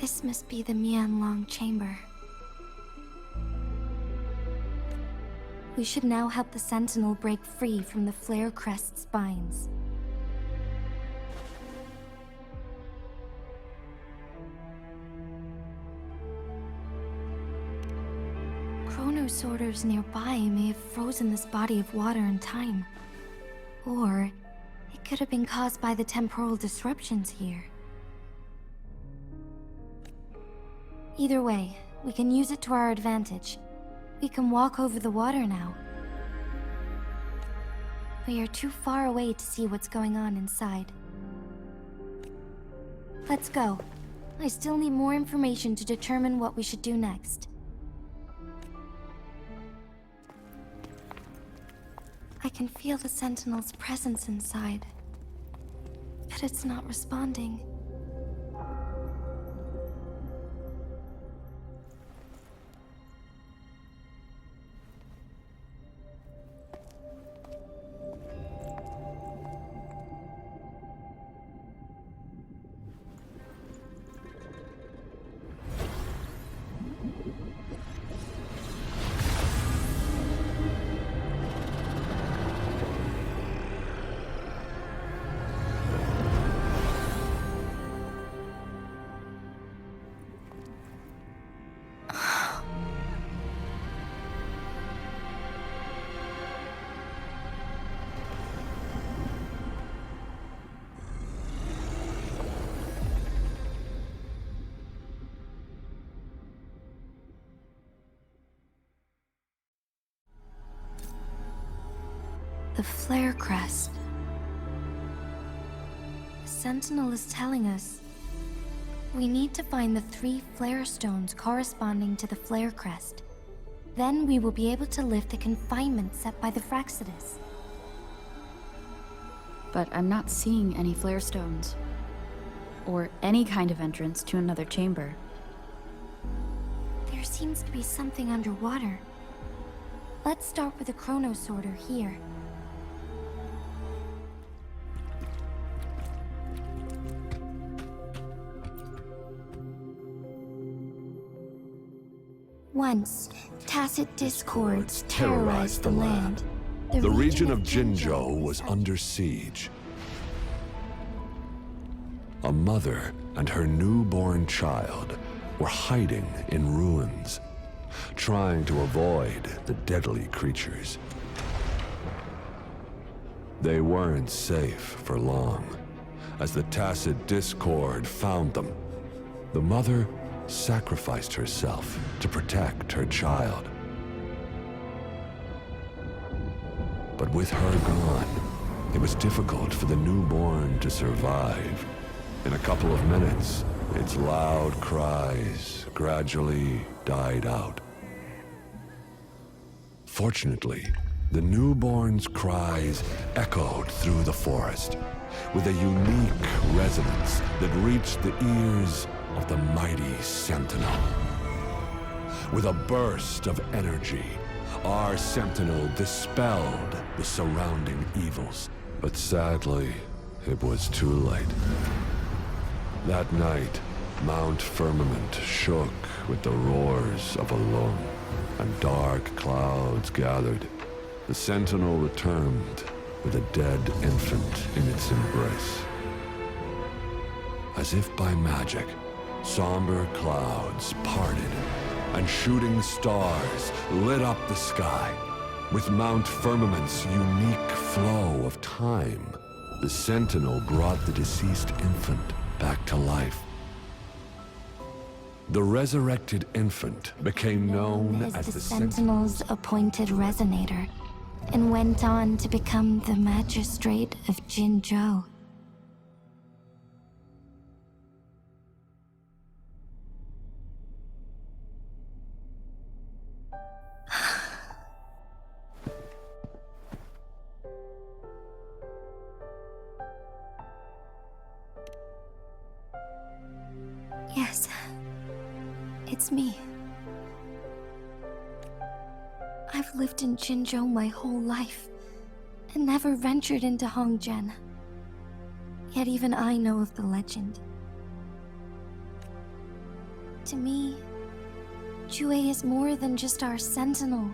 This must be the Mianlong chamber. We should now help the Sentinel break free from the Flare Crest spines. Chrono sorters nearby may have frozen this body of water in time. Or it could have been caused by the temporal disruptions here. Either way, we can use it to our advantage. We can walk over the water now. We are too far away to see what's going on inside. Let's go. I still need more information to determine what we should do next. I can feel the Sentinel's presence inside, but it's not responding. The Flare Crest. The Sentinel is telling us we need to find the 3 flare stones corresponding to the Flare Crest. Then we will be able to lift the confinement set by the Fraxidus. But I'm not seeing any flare stones. Or any kind of entrance to another chamber. There seems to be something underwater. Let's start with the Chrono Sorter here. Once, tacit discords terrorized the land. The region of Jinzhou was under siege. A mother and her newborn child were hiding in ruins, trying to avoid the deadly creatures. They weren't safe for long, as the tacit discord found them. The mother sacrificed herself to protect her child. But with her gone, it was difficult for the newborn to survive. In a couple of minutes, its loud cries gradually died out. Fortunately, the newborn's cries echoed through the forest with a unique resonance that reached the ears of the mighty Sentinel. With a burst of energy, our Sentinel dispelled the surrounding evils. But sadly, it was too late. That night, Mount Firmament shook with the roars of a lung, and dark clouds gathered. The Sentinel returned with a dead infant in its embrace. As if by magic, somber clouds parted, and shooting stars lit up the sky. With Mount Firmament's unique flow of time, the Sentinel brought the deceased infant back to life. The resurrected infant became known as the Sentinel's appointed resonator, and went on to become the Magistrate of Jinzhou. Yes, it's me. I've lived in Jinzhou my whole life, and never ventured into Hongzhen. Yet even I know of the legend. To me, Jue is more than just our sentinel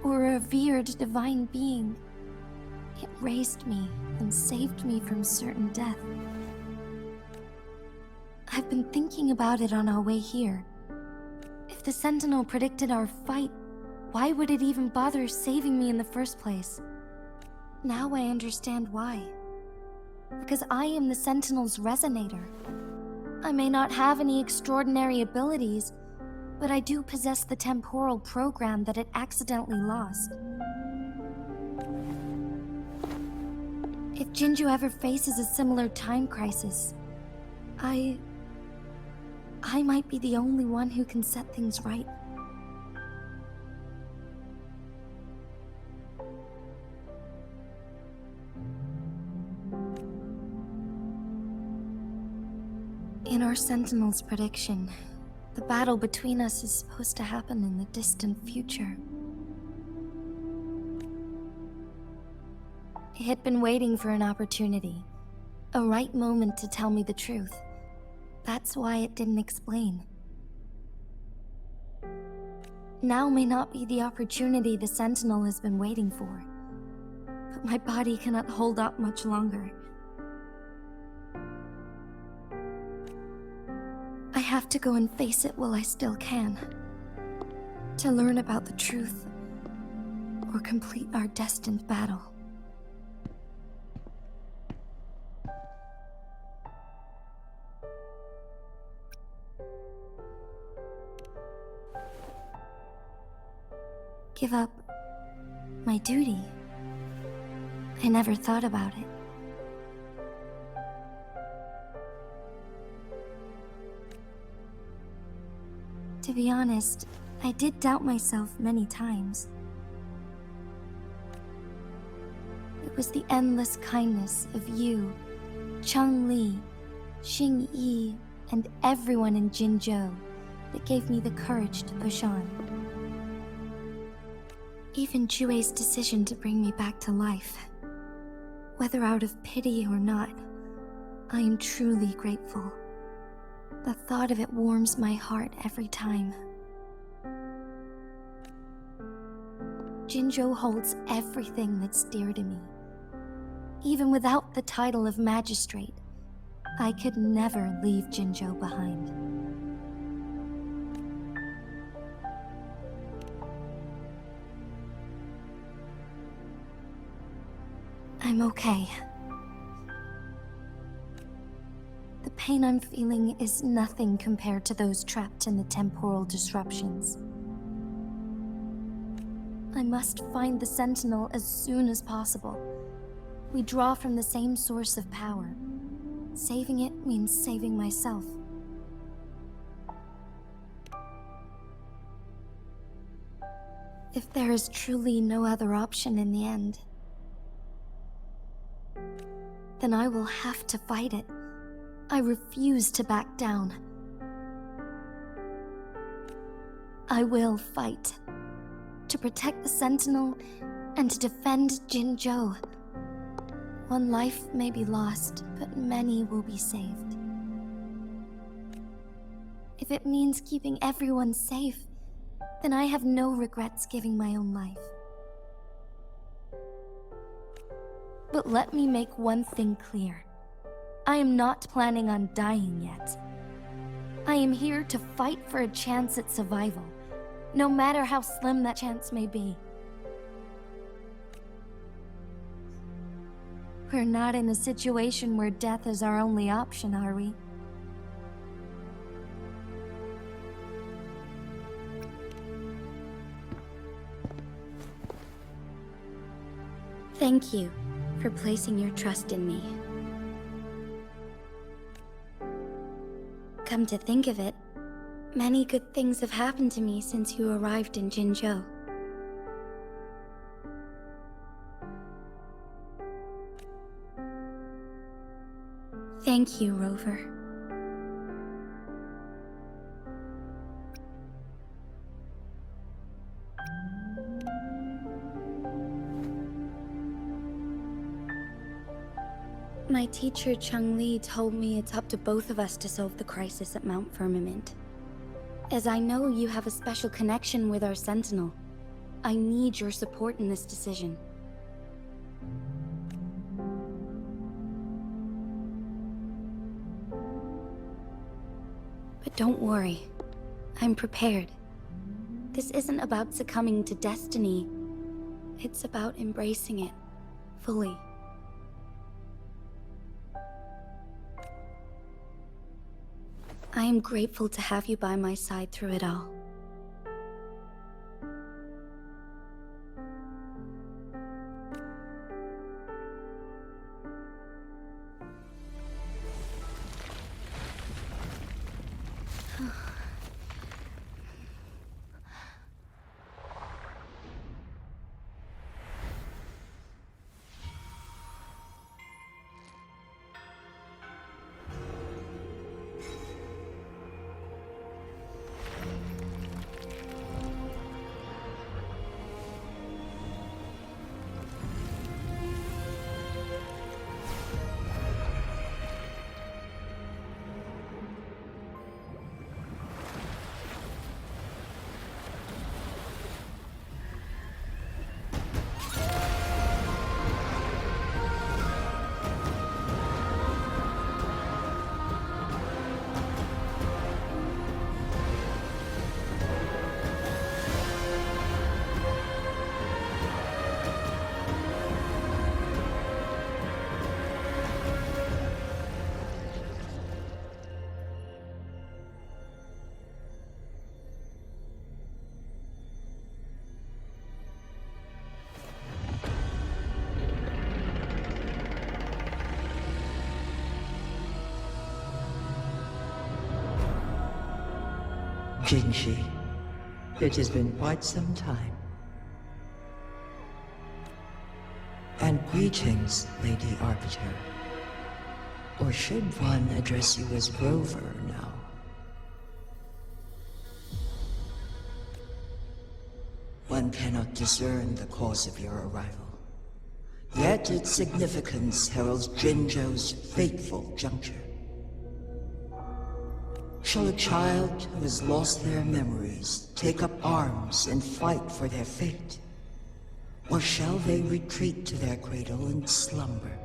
or a revered divine being. It raised me and saved me from certain death. I've been thinking about it on our way here. If the sentinel predicted our fight, why would it even bother saving me in the first place? Now I understand why. Because I am the sentinel's resonator. I may not have any extraordinary abilities, but I do possess the temporal program that it accidentally lost. If Genmu ever faces a similar time crisis, I might be the only one who can set things right. In our Sentinel's prediction, the battle between us is supposed to happen in the distant future. It had been waiting for an opportunity, a right moment to tell me the truth. That's why it didn't explain. Now may not be the opportunity the Sentinel has been waiting for, but my body cannot hold up much longer. I have to go and face it while I still can, to learn about the truth, or complete our destined battle. Give up my duty? I never thought about it. To be honest, I did doubt myself many times. It was the endless kindness of you, Changli, Xingyi, and everyone in Jinzhou that gave me the courage to push on. Even Jue's decision to bring me back to life, whether out of pity or not, I am truly grateful. The thought of it warms my heart every time. Jinzhou holds everything that's dear to me. Even without the title of magistrate, I could never leave Jinzhou behind. I'm okay. The pain I'm feeling is nothing compared to those trapped in the temporal disruptions. I must find the Sentinel as soon as possible. We draw from the same source of power. Saving it means saving myself. If there is truly no other option in the end, then I will have to fight it. I refuse to back down. I will fight. To protect the Sentinel and to defend Jinzhou. One life may be lost, but many will be saved. If it means keeping everyone safe, then I have no regrets giving my own life. But let me make one thing clear. I am not planning on dying yet. I am here to fight for a chance at survival, no matter how slim that chance may be. We're not in a situation where death is our only option, are we? Thank you for placing your trust in me. Come to think of it, many good things have happened to me since you arrived in Jinzhou. Thank you, Rover. My teacher, Changli, told me it's up to both of us to solve the crisis at Mount Firmament. As I know you have a special connection with our Sentinel, I need your support in this decision. But don't worry, I'm prepared. This isn't about succumbing to destiny. It's about embracing it fully. I am grateful to have you by my side through it all. Jinshi, it has been quite some time. And greetings, Lady Arbiter. Or should one address you as Rover now? One cannot discern the cause of your arrival. Yet its significance heralds Jinzhou's fateful juncture. Shall a child who has lost their memories take up arms and fight for their fate? Or shall they retreat to their cradle and slumber?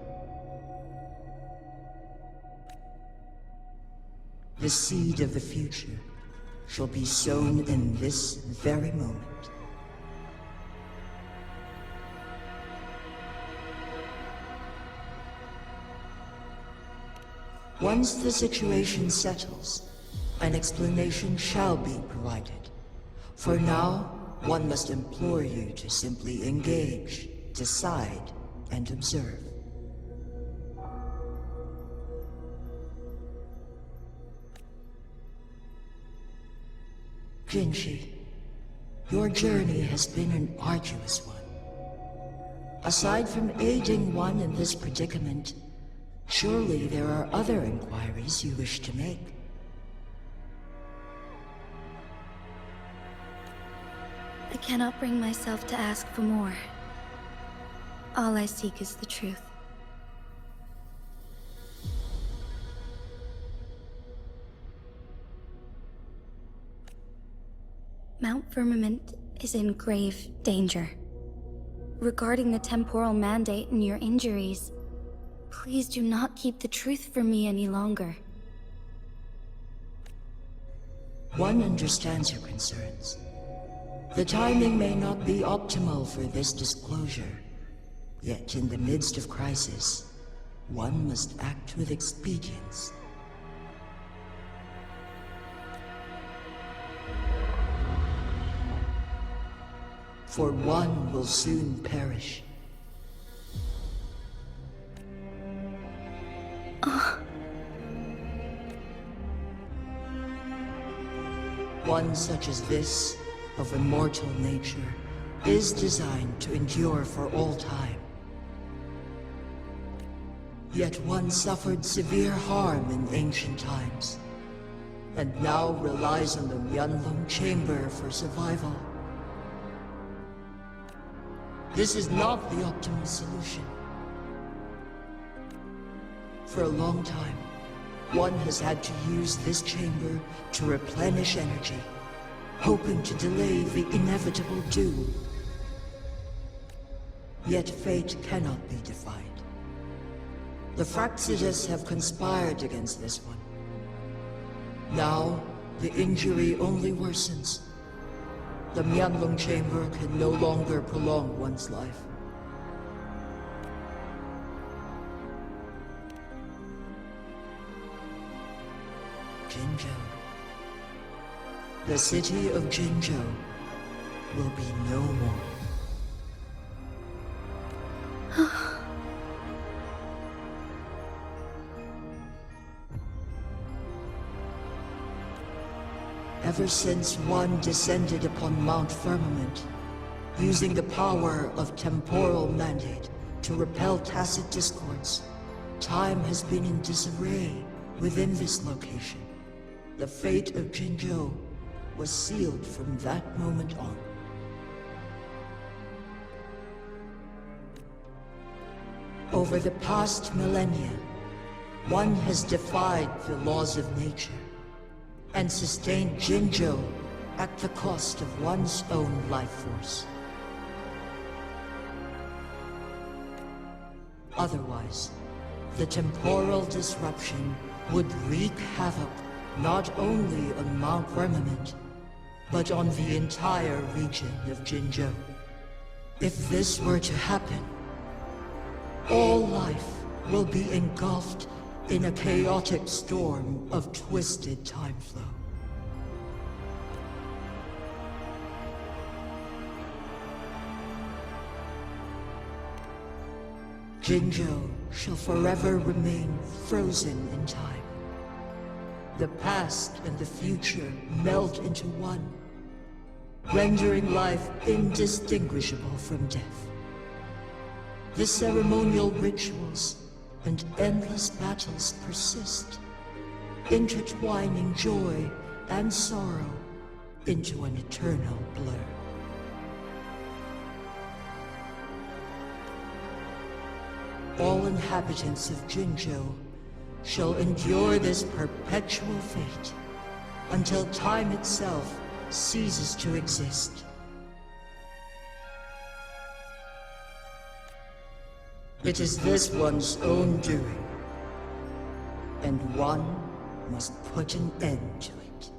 The seed of the future shall be sown in this very moment. Once the situation settles, an explanation shall be provided. For now, one must implore you to simply engage, decide, and observe. Jinshi, your journey has been an arduous one. Aside from aiding one in this predicament, surely there are other inquiries you wish to make. I cannot bring myself to ask for more. All I seek is the truth. Mount Firmament is in grave danger. Regarding the temporal mandate and your injuries, please do not keep the truth from me any longer. One understands your concerns. The timing may not be optimal for this disclosure, yet in the midst of crisis, one must act with expedience. For one will soon perish. One such as this, of immortal nature, is designed to endure for all time. Yet one suffered severe harm in ancient times, and now relies on the Myeonlong Chamber for survival. This is not the optimal solution. For a long time, One has had to use this chamber to replenish energy, hoping to delay the inevitable doom. Yet fate cannot be defied. The Fraxitus have conspired against this one. Now, the injury only worsens. The Mianlong chamber can no longer prolong one's life. Jinzhou. The city of Jinzhou will be no more. Ever since one descended upon Mount Firmament, using the power of temporal mandate to repel tacit discords, time has been in disarray within this location. The fate of Jinzhou was sealed from that moment on. Over the past millennia, one has defied the laws of nature and sustained Jinzhou at the cost of one's own life force. Otherwise, the temporal disruption would wreak havoc not only on Mount Firmament, but on the entire region of Jinzhou. If this were to happen, all life will be engulfed in a chaotic storm of twisted time flow. Jinzhou shall forever remain frozen in time. The past and the future melt into one, rendering life indistinguishable from death. The ceremonial rituals and endless battles persist, intertwining joy and sorrow into an eternal blur. All inhabitants of Jinzhou shall endure this perpetual fate until time itself ceases to exist. It is this one's own doing, and one must put an end to it.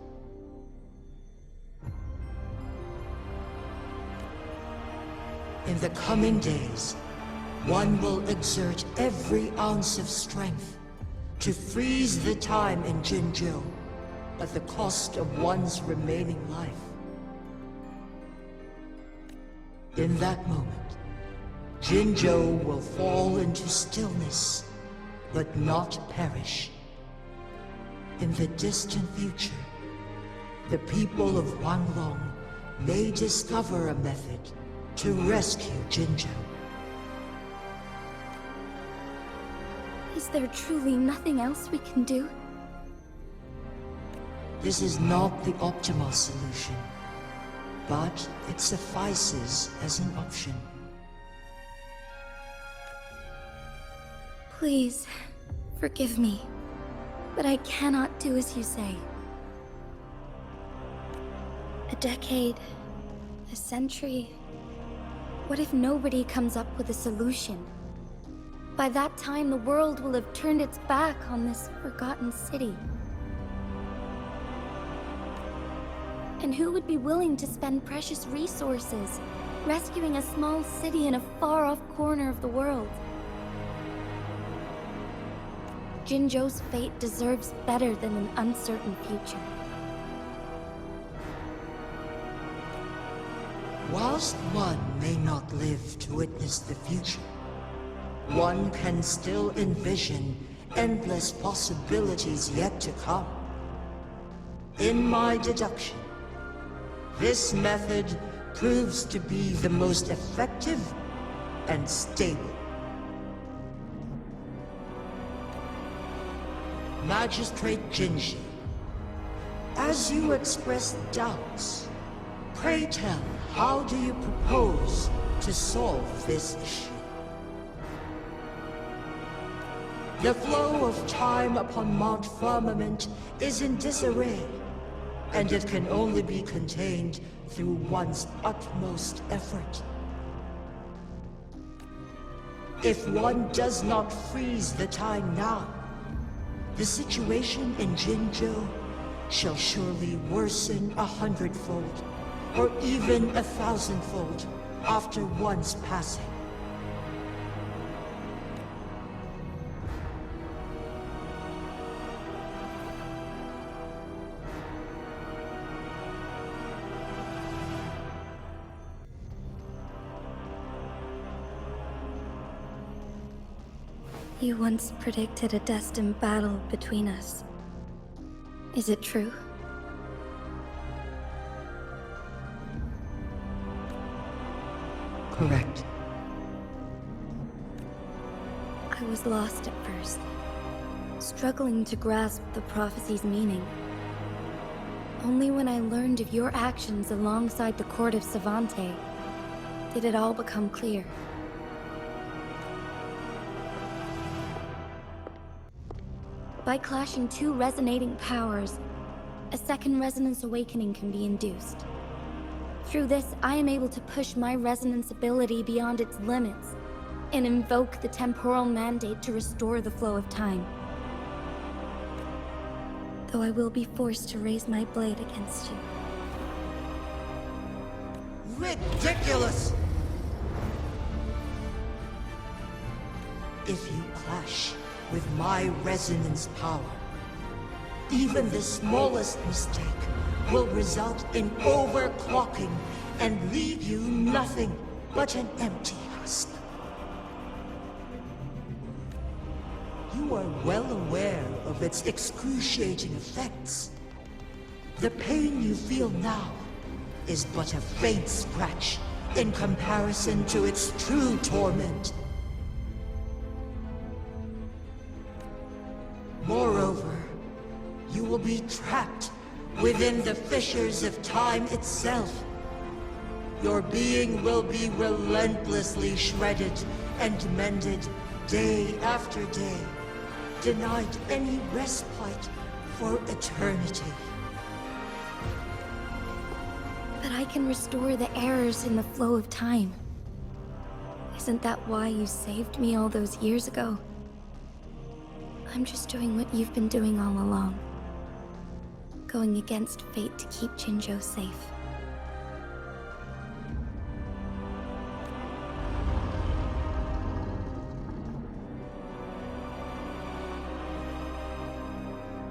In the coming days, one will exert every ounce of strength to freeze the time in Jinzhou at the cost of one's remaining life. In that moment, Jinzhou will fall into stillness, but not perish. In the distant future, the people of Wanglong may discover a method to rescue Jinzhou. Is there truly nothing else we can do? This is not the optimal solution, but it suffices as an option. Please, forgive me, but I cannot do as you say. A decade, a century. What if nobody comes up with a solution? By that time, the world will have turned its back on this forgotten city. And who would be willing to spend precious resources rescuing a small city in a far-off corner of the world? Jinzhou's fate deserves better than an uncertain future. Whilst one may not live to witness the future, one can still envision endless possibilities yet to come. In my deduction, this method proves to be the most effective and stable. Magistrate Jinji, as you express doubts, pray tell, how do you propose to solve this issue? The flow of time upon Mount Firmament is in disarray, and it can only be contained through one's utmost effort. If one does not freeze the time now, the situation in Genmu shall surely worsen 100-fold, or even 1,000-fold, after one's passing. You once predicted a destined battle between us. Is it true? Correct. I was lost at first, struggling to grasp the prophecy's meaning. Only when I learned of your actions alongside the court of Savante did it all become clear. By clashing two resonating powers, a second resonance awakening can be induced. Through this, I am able to push my resonance ability beyond its limits and invoke the temporal mandate to restore the flow of time. Though I will be forced to raise my blade against you. Ridiculous! If you clash with my resonance power, even the smallest mistake will result in overclocking and leave you nothing but an empty husk. You are well aware of its excruciating effects. The pain you feel now is but a faint scratch in comparison to its true torment. Moreover, you will be trapped within the fissures of time itself. Your being will be relentlessly shredded and mended day after day, denied any respite for eternity. But I can restore the errors in the flow of time. Isn't that why you saved me all those years ago? I'm just doing what you've been doing all along. Going against fate to keep Genmu safe.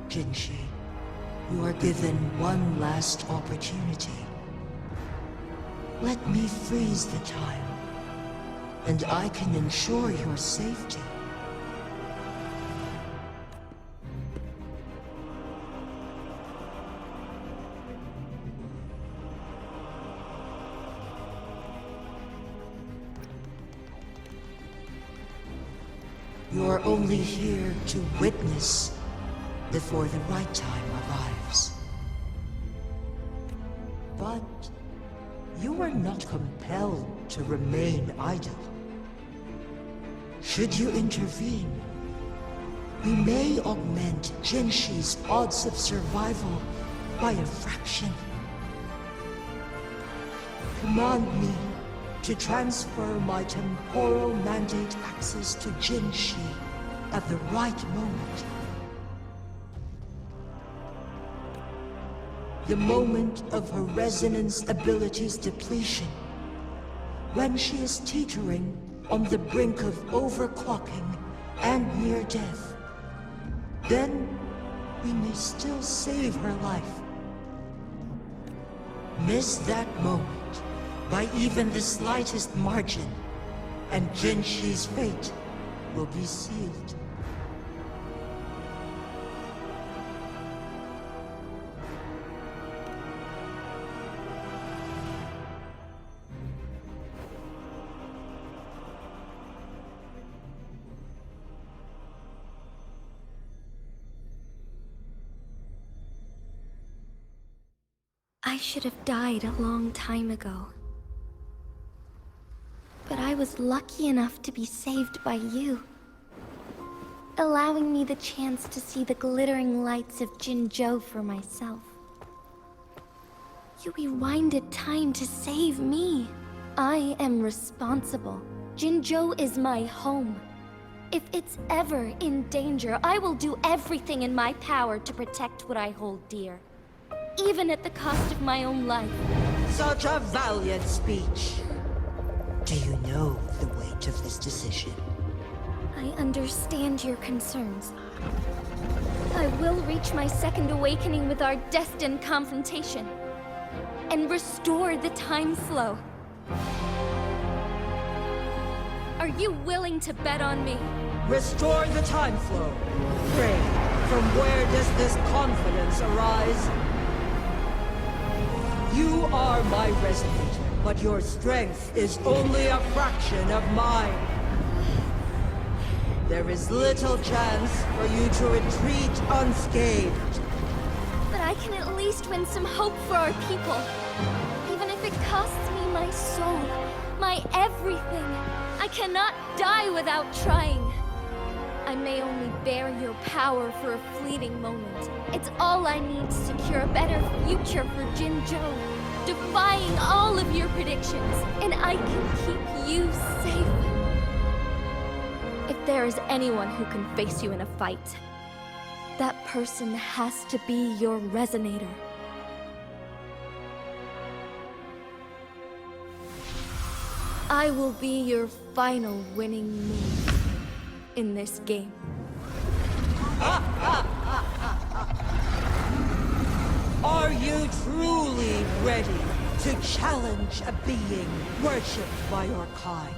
Jinshi, you are given one last opportunity. Let me freeze the time, and I can ensure your safety. You're only here to witness before the right time arrives. But you are not compelled to remain idle. Should you intervene, we may augment Genshi's odds of survival by a fraction. Command me to transfer my temporal mandate access to Genshi at the right moment. The moment of her resonance ability's depletion, when she is teetering on the brink of overclocking and near death. Then we may still save her life. Miss that moment by even the slightest margin, and Genshi's fate will be sealed. I should have died a long time ago. But I was lucky enough to be saved by you. allowing me the chance to see the glittering lights of Genmu for myself. You rewinded time to save me. I am responsible. Genmu is my home. If it's ever in danger, I will do everything in my power to protect what I hold dear, even at the cost of my own life. Such a valiant speech. Do you know the weight of this decision? I understand your concerns. I will reach my second awakening with our destined confrontation, and restore the time flow. Are you willing to bet on me? Restore the time flow. Pray, from where does this confidence arise? You are my resonator, but your strength is only a fraction of mine. There is little chance for you to retreat unscathed. But I can at least win some hope for our people. Even if it costs me my soul, my everything. I cannot die without trying. I may only bear your power for a fleeting moment. It's all I need to secure a better future for Genmu, defying all of your predictions, and I can keep you safe. If there is anyone who can face you in a fight, that person has to be your resonator. I will be your final winning move in this game. Are you truly ready to challenge a being worshipped by your kind?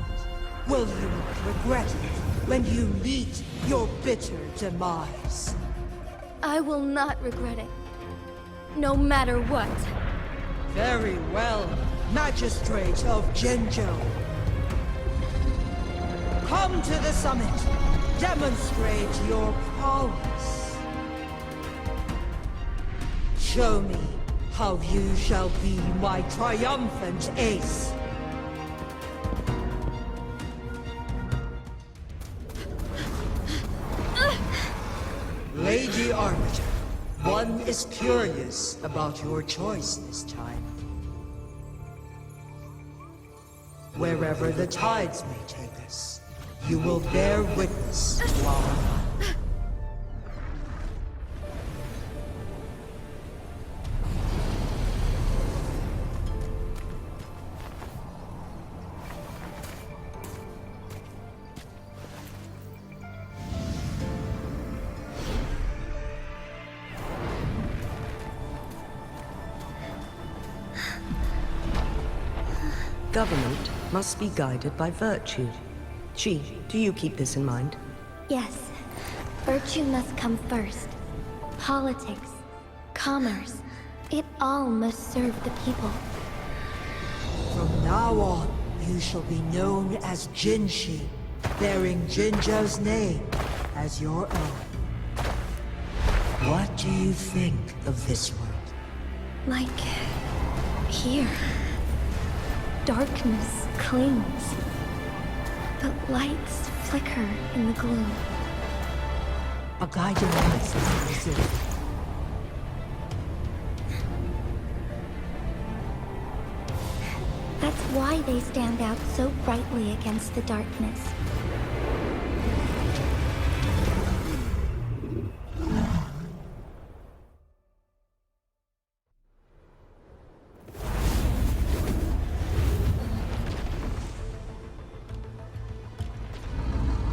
Will you not regret it when you meet your bitter demise? I will not regret it, no matter what. Very well, Magistrate of Genmu. Come to the summit. Demonstrate your prowess. Show me how you shall be my triumphant ace. Lady Arbiter, one is curious about your choice this time. Wherever the tides may take us, you will bear witness to our might. Government must be guided by virtue. Chi, do you keep this in mind? Yes, virtue must come first. Politics, commerce, it all must serve the people. From now on, you shall be known as Jinshi, bearing Jinju's name as your own. What do you think of this world? Like here. Darkness clings, but lights flicker in the gloom. A guiding light is resilient. That's why they stand out so brightly against the darkness.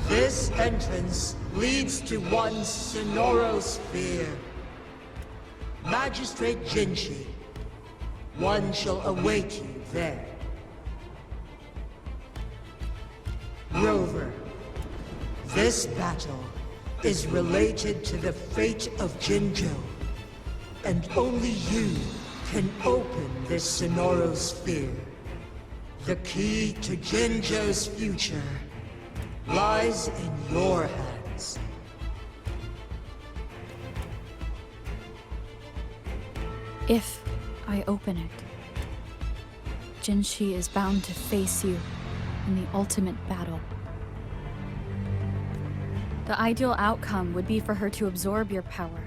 This entrance leads to one Sonoro sphere. Magistrate Jinshi, one shall await you there. Rover, this battle is related to the fate of Genmu, and only you can open this Sonoro sphere. The key to Genju's future lies in your hands. If I open it, Jinshi is bound to face you in the ultimate battle. The ideal outcome would be for her to absorb your power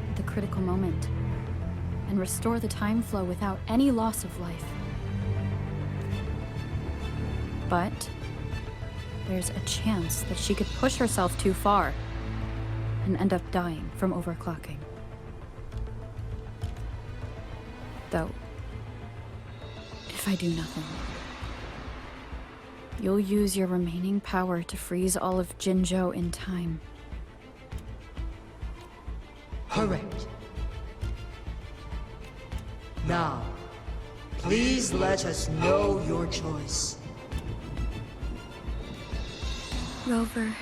at the critical moment and restore the time flow without any loss of life. But there's a chance that she could push herself too far and end up dying from overclocking. Though, if I do nothing, you'll use your remaining power to freeze all of Jinzhou in time. Correct. Now, please let us know your choice. Rover.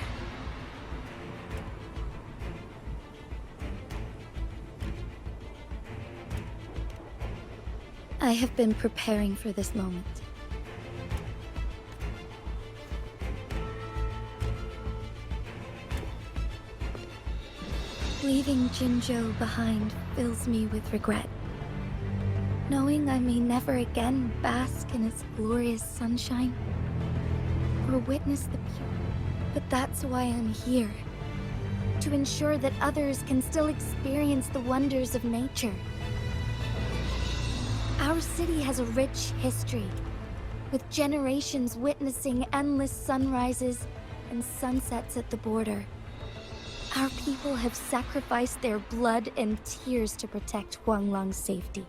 I have been preparing for this moment. Leaving Jinzhou behind fills me with regret. Knowing I may never again bask in its glorious sunshine or witness the pure. But that's why I'm here. To ensure that others can still experience the wonders of nature. Our city has a rich history, with generations witnessing endless sunrises and sunsets at the border. Our people have sacrificed their blood and tears to protect Huanglang's safety.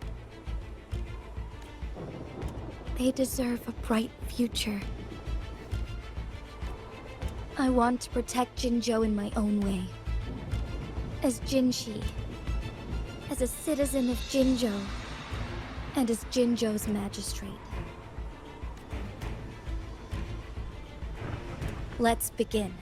They deserve a bright future. I want to protect Jinzhou in my own way. As Jinshi, as a citizen of Jinzhou, and as Jinzhou's magistrate. Let's begin.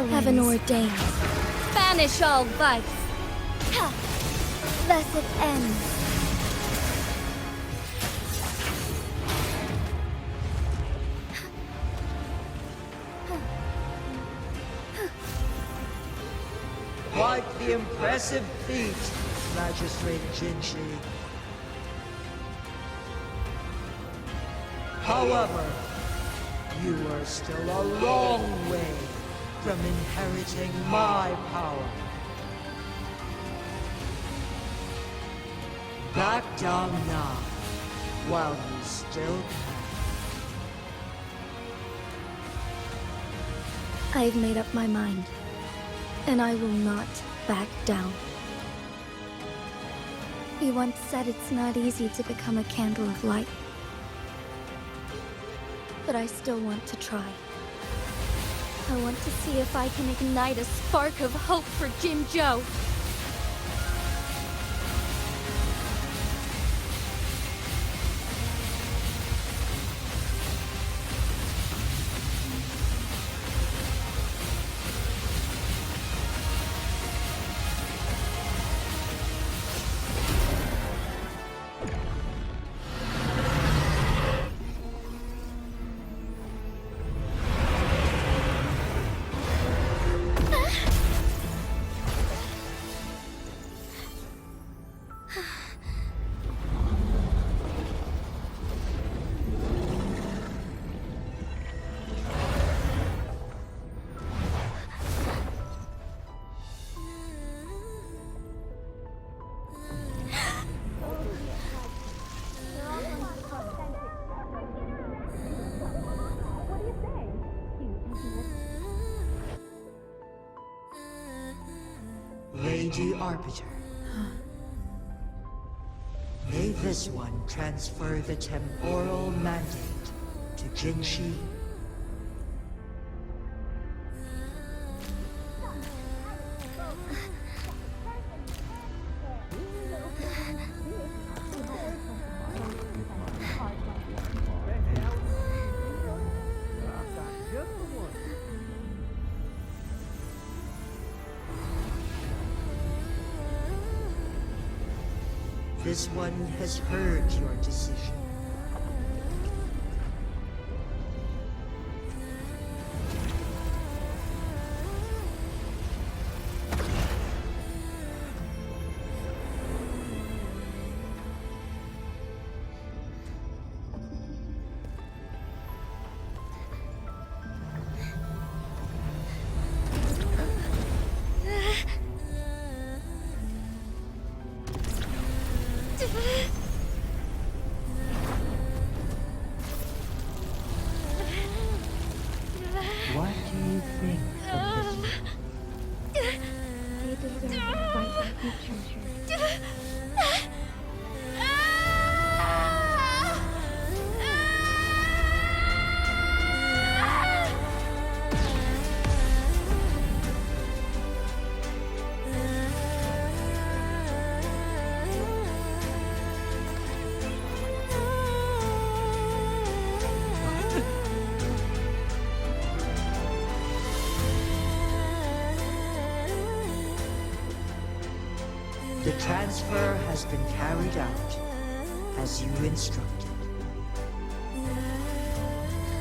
Heaven ordained. Banish all vice. Ha! Thus it ends. Quite the impressive feat, Magistrate Jinshi. However, you are still a long way from inheriting my power. Back down now, while you still can. I've made up my mind, and I will not back down. You once said it's not easy to become a candle of light. But I still want to try. I want to see if I can ignite a spark of hope for Jinzhou. Lady Arbiter. May this one transfer the temporal mandate to Jinshi. This one has heard your decision. What do you think of this? They deserve to fight like we treasure. The transfer has been carried out as you instructed.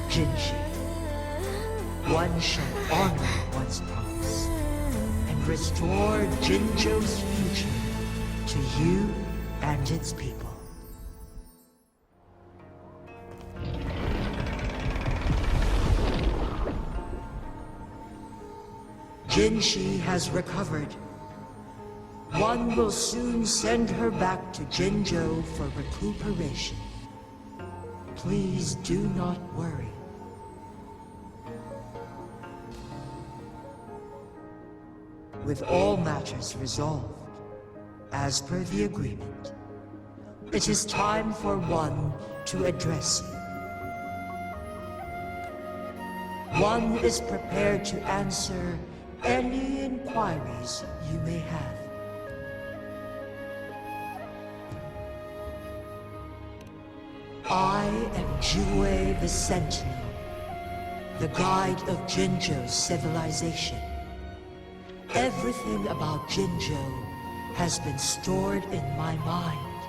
Jinshi, one shall honor one's promise and restore Jinzhou's future to you and its people. Jinshi has recovered. One will soon send her back to Jinzhou for recuperation. Please do not worry. With all matters resolved, as per the agreement, it is time for one to address you. One is prepared to answer any inquiries you may have. I am Jue the Sentinel, the guide of Jinzhou's civilization. Everything about Jinzhou has been stored in my mind.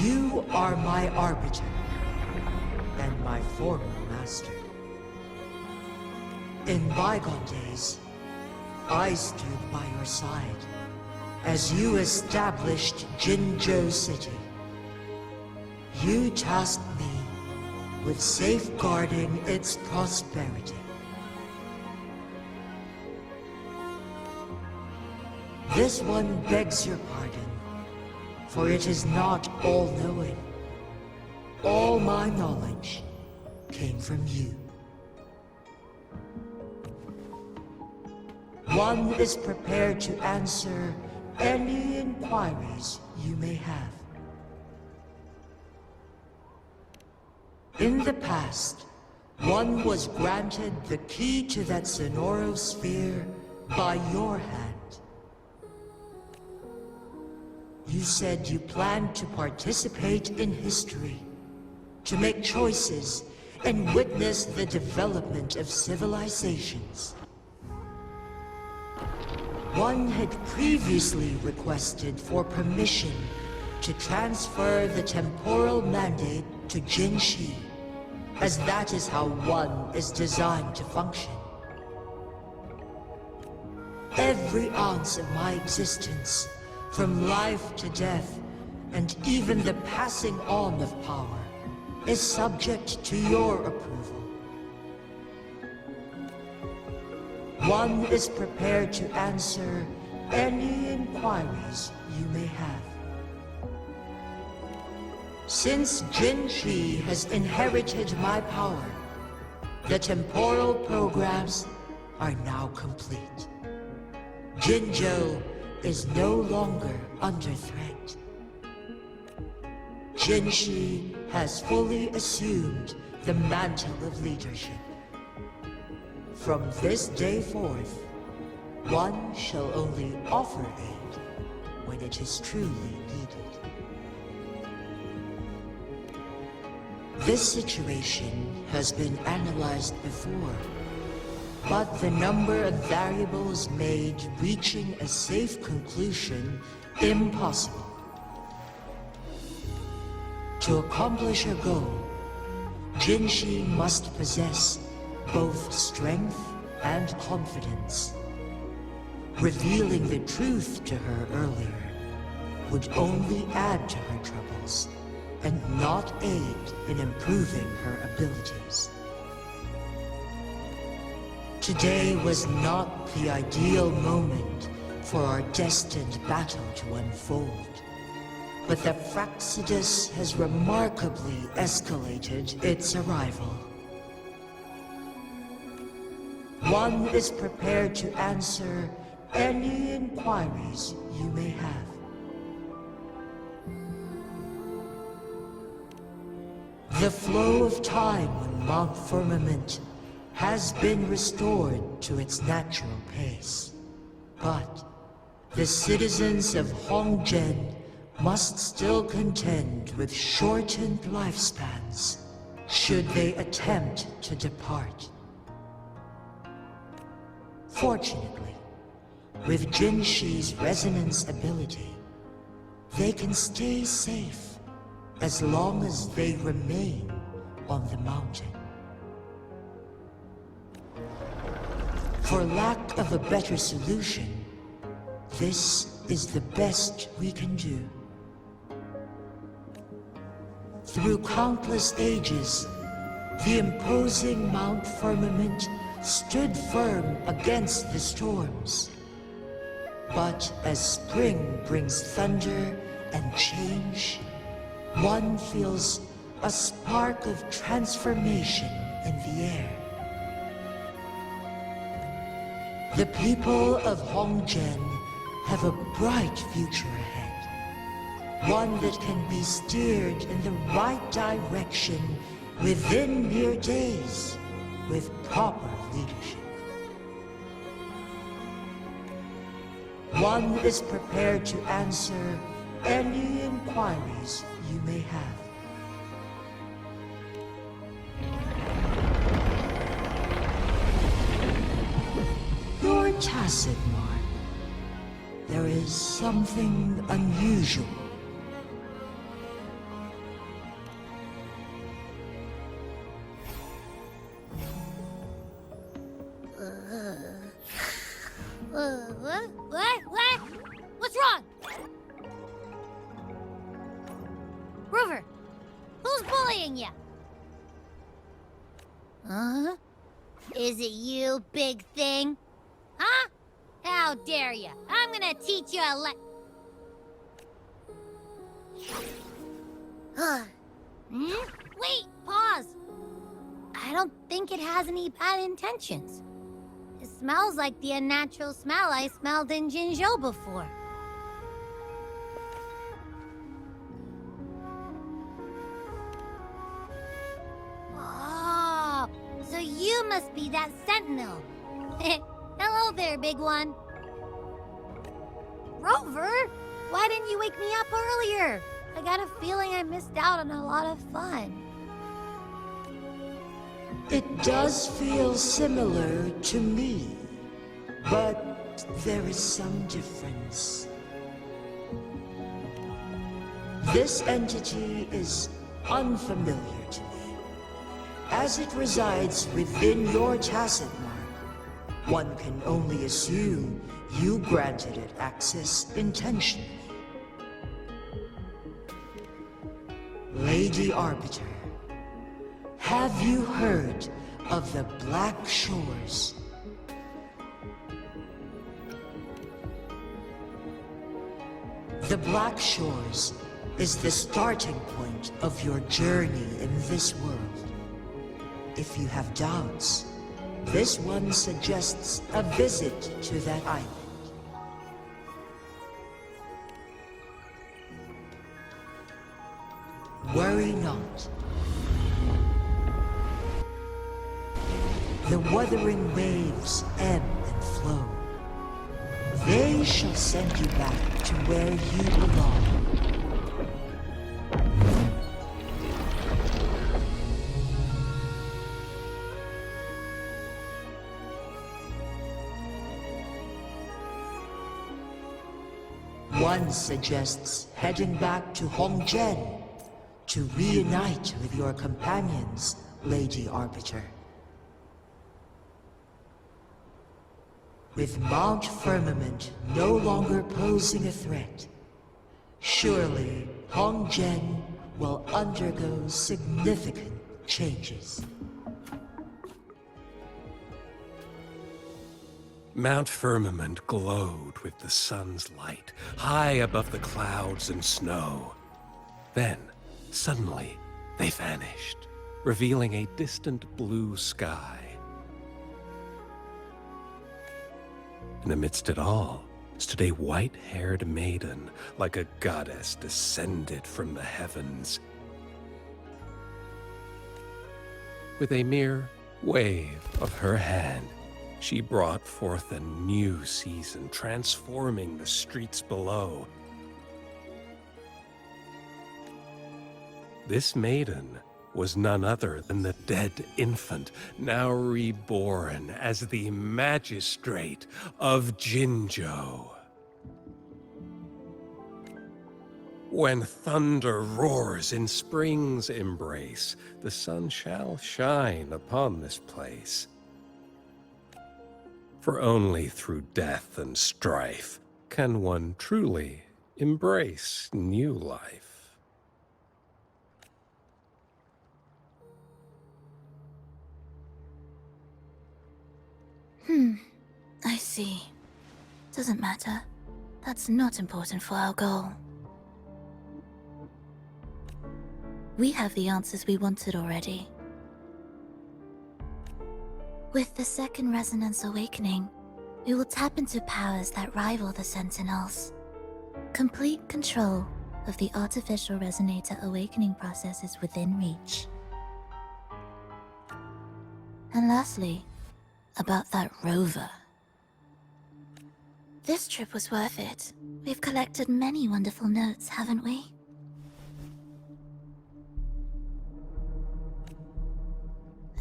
You are my arbiter, and my former master. In bygone days, I stood by your side as you established Jinzhou City. You tasked me with safeguarding its prosperity. This one begs your pardon, for it is not all-knowing. All my knowledge came from you. One is prepared to answer any inquiries you may have. In the past, one was granted the key to that Sonoro sphere by your hand. You said you planned to participate in history, to make choices and witness the development of civilizations. One had previously requested for permission to transfer the temporal mandate to Jinshi, as that is how one is designed to function. Every ounce of my existence, from life to death, and even the passing on of power, is subject to your approval. One is prepared to answer any inquiries you may have. Since Jinshi has inherited my power, the temporal programs are now complete. Genmu is no longer under threat. Jinshi has fully assumed the mantle of leadership. From this day forth, one shall only offer aid when it is truly needed. This situation has been analyzed before, but the number of variables made reaching a safe conclusion impossible. To accomplish her goal, Jinshi must possess both strength and confidence. Revealing the truth to her earlier would only add to her troubles and not aid in improving her abilities. Today was not the ideal moment for our destined battle to unfold, but the Fractsidus has remarkably escalated its arrival. One is prepared to answer any inquiries you may have. The flow of time on Mount Firmament has been restored to its natural pace. But the citizens of Honggen must still contend with shortened lifespans should they attempt to depart. Fortunately, with Jinshi's resonance ability, they can stay safe as long as they remain on the mountain. For lack of a better solution, this is the best we can do. Through countless ages, the imposing Mount Firmament stood firm against the storms. But as spring brings thunder and change, one feels a spark of transformation in the air. The people of Honggen have a bright future ahead. One that can be steered in the right direction within mere days with proper leadership. One is prepared to answer any inquiries you may have. Your tacit, Mark. There is something unusual. What? What's wrong? Rover, who's bullying you? Huh? Is it you, big thing? Huh? How dare you? I'm gonna teach you a Wait, pause. I don't think it has any bad intentions. It smells like the unnatural smell I smelled in Jinzhou before. Oh, so you must be that sentinel. Hello there, big one. Rover, why didn't you wake me up earlier? I got a feeling I missed out on a lot of fun. It does feel similar to me, but there is some difference. This entity is unfamiliar to me, as it resides within your tacit mark. One can only assume you granted it access intentionally. Lady Arbiter, have you heard of the Black Shores? The Black Shores is the starting point of your journey in this world. If you have doubts, this one suggests a visit to that island. Worry not. The wuthering waves ebb and flow. They shall send you back to where you belong. One suggests heading back to Hongzhen to reunite with your companions, Lady Arbiter. With Mount Firmament no longer posing a threat, surely Hongzhen will undergo significant changes. Mount Firmament glowed with the sun's light, high above the clouds and snow. Then, suddenly, they vanished, revealing a distant blue sky. And amidst it all stood a white-haired maiden, like a goddess descended from the heavens. With a mere wave of her hand, she brought forth a new season, transforming the streets below. This maiden was none other than the dead infant, now reborn as the magistrate of Jinzhou. When thunder roars in spring's embrace, the sun shall shine upon this place. For only through death and strife can one truly embrace new life. I see. Doesn't matter. That's not important for our goal. We have the answers we wanted already. With the second resonance awakening, we will tap into powers that rival the Sentinels. Complete control of the artificial resonator awakening process is within reach. And lastly, about that rover. This trip was worth it. We've collected many wonderful notes, haven't we?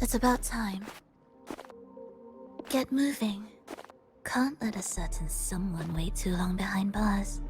It's about time. Get moving. Can't let a certain someone wait too long behind bars.